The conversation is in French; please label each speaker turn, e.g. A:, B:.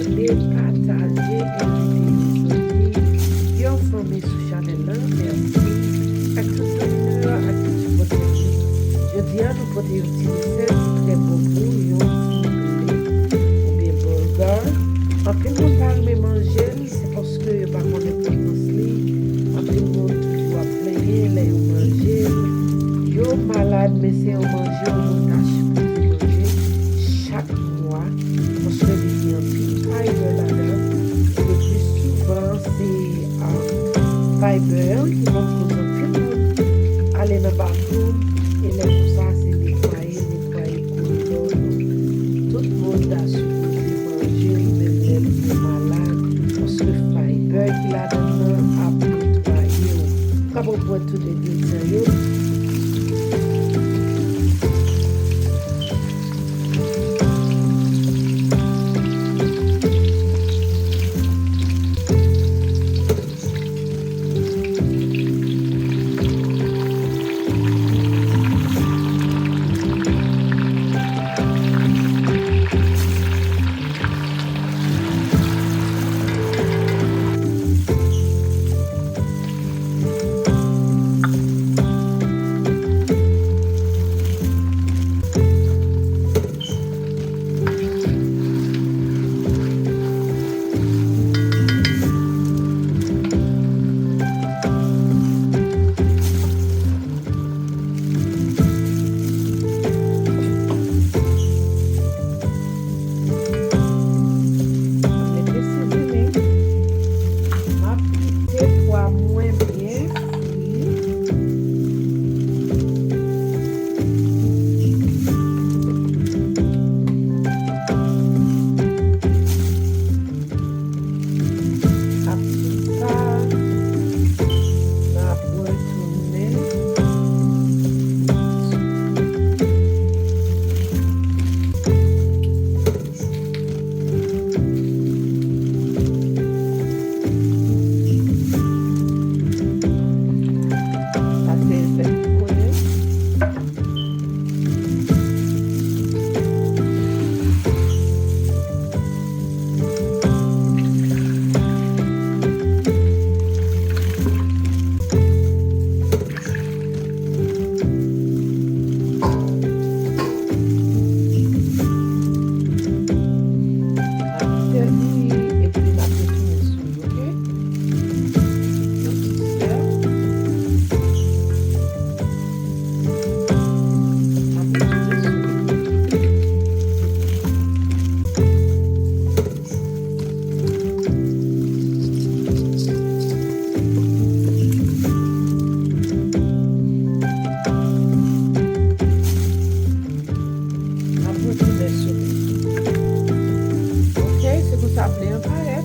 A: parler, partager, inviter les amis, famille sur Chanel là, merci. À tout le monde, à tout le monde. Je dis à nous pour utiliser très bon pour ou bien burger. En plus, on parle de manger, c'est parce que par contre, on est en plus, on toujours plaisir, les manger. Yo malade, mais c'est on manger, on manger chaque mois. Parce que il y a un fiber là-dedans. Le plus souvent, c'est fiber qui va vous aller dans le bathroom. Et là, pour ça, c'est nettoyer couloir. Tout le monde a supposé manger, même les malades. Parce que fiber qui là-dedans a nettoyé. Comme on voit tous les deux, Ok, se vous appelez un paret.